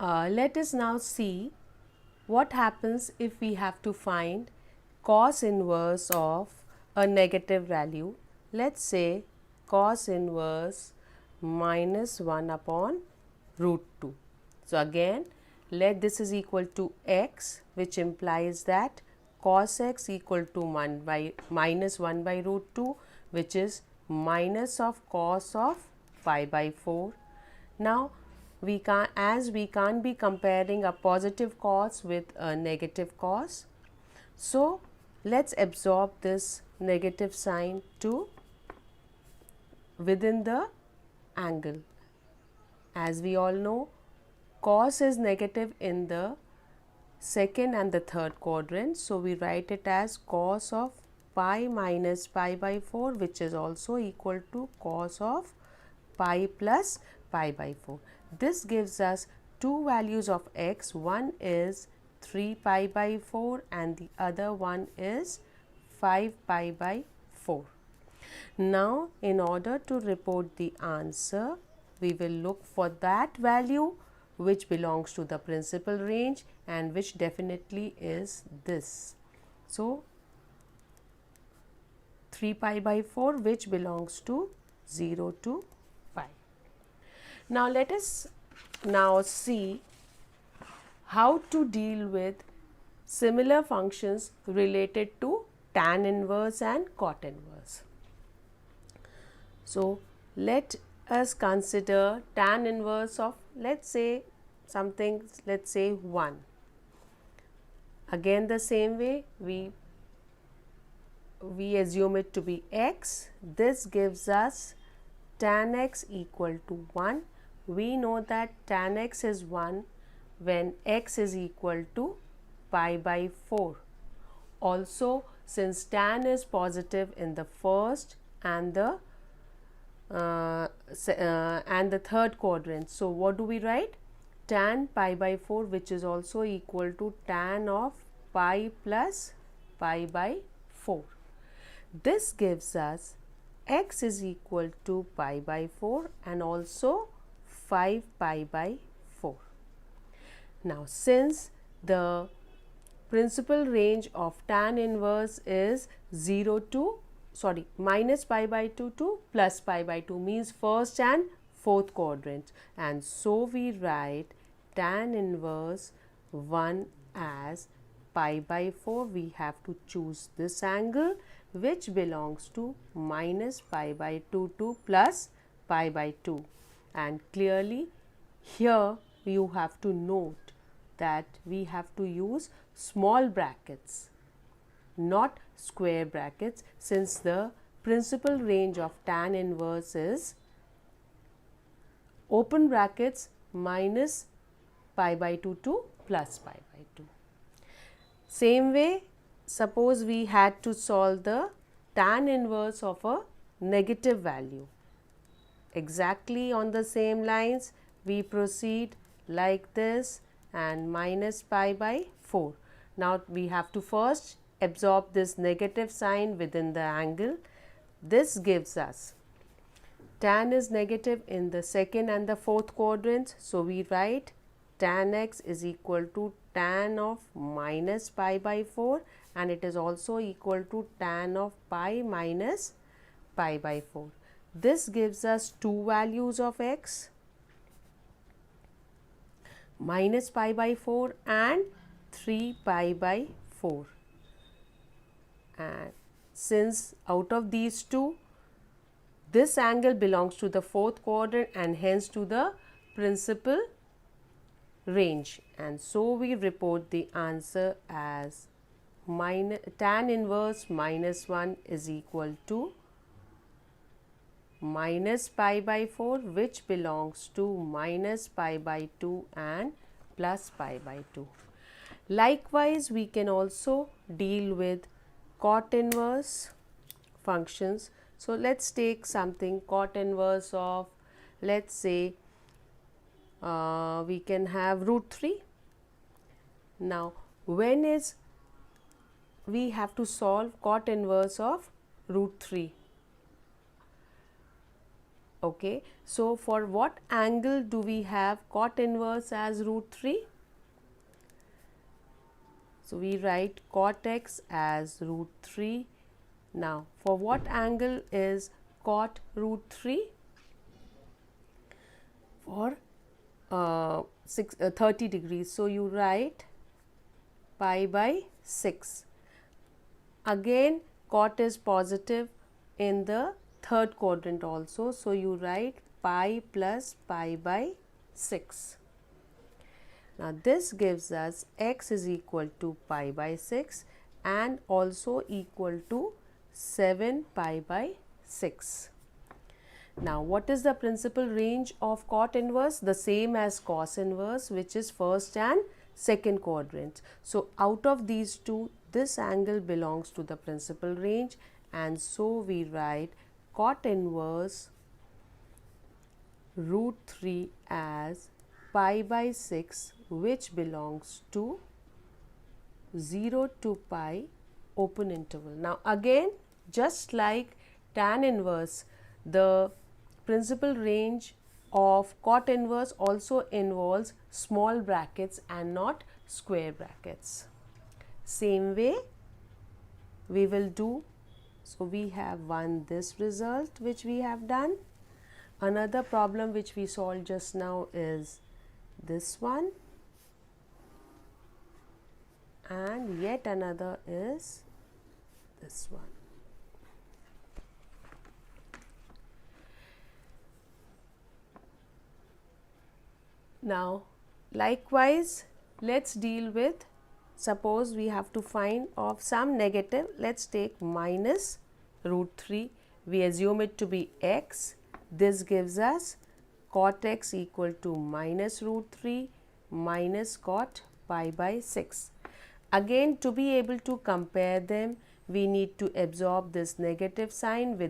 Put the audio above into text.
Let us now see what happens if we have to find cos inverse of a negative value. Let's say cos inverse minus 1 upon root 2. So again, let this is equal to x, which implies that cos x equal to minus 1 by root 2, which is minus of cos of pi by 4. Now we can't be comparing a positive cos with a negative cos, so let's absorb this negative sign to within the angle. As we all know, cos is negative in the second and the third quadrant, so we write it as cos of pi minus pi by 4, which is also equal to cos of pi plus pi by 4. This gives us two values of x. One is 3 pi by 4 and the other one is 5 pi by 4. Now, in order to report the answer, we will look for that value which belongs to the principal range and which definitely is this. So, 3 pi by 4, which belongs to 0 to pi. Now, let us now see how to deal with similar functions related to tan inverse and cot inverse. So, let us consider tan inverse of, let's say 1. Again the same way, we assume it to be x. This gives us tan x equal to 1. We know that tan x is 1 when x is equal to pi by 4. Also, since tan is positive in the first and the third quadrant, so what do we write? Tan pi by 4, which is also equal to tan of pi plus pi by 4. This gives us x is equal to pi by 4 and also 5 pi by 4. Now, since the principal range of tan inverse is minus pi by 2 to plus pi by 2, means first and fourth quadrant, and so we write tan inverse 1 as pi by 4. We have to choose this angle which belongs to minus pi by 2 to plus pi by 2, and clearly here you have to note that we have to use small brackets, not square brackets, since the principal range of tan inverse is open brackets minus pi by 2 to plus pi by 2. Same way, suppose we had to solve the tan inverse of a negative value. Exactly on the same lines, we proceed like this and minus pi by 4. Now, we have to first absorb this negative sign within the angle. This gives us tan is negative in the second and the fourth quadrants. So, we write tan x is equal to tan of minus pi by 4, and it is also equal to tan of pi minus pi by 4. This gives us two values of x, minus pi by 4 and 3 pi by 4. And since out of these two, this angle belongs to the fourth quadrant and hence to the principal range, and so we report the answer as tan inverse minus 1 is equal to minus pi by 4, which belongs to minus pi by 2 and plus pi by 2. Likewise, we can also deal with cot inverse functions. So, let's take something cot inverse of, let's say we can have root 3. Now, when is we have to solve cot inverse of root 3? Okay, so for what angle do we have cot inverse as root 3? So we write cot x as root 3. Now for what angle is cot root 3? For 30 degrees. So you write pi by 6. Again cot is positive in the third quadrant also. So you write pi plus pi by 6. Now this gives us x is equal to pi by 6 and also equal to 7 pi by 6. Now what is the principal range of cot inverse? The same as cos inverse, which is first and second quadrant. So out of these two, this angle belongs to the principal range, and so we write cot inverse root 3 as pi by 6, which belongs to 0 to pi open interval. Now again, just like tan inverse, the principal range of cot inverse also involves small brackets and not square brackets. Same way we will do. So we have this result which we have done. Another problem which we solved just now is this one, and yet another is this one. Now likewise, let's deal with, suppose we have to find of some negative. Let's take minus root 3. We assume it to be x. This gives us cot x equal to minus root 3 minus cot pi by 6. Again, to be able to compare them, we need to absorb this negative sign with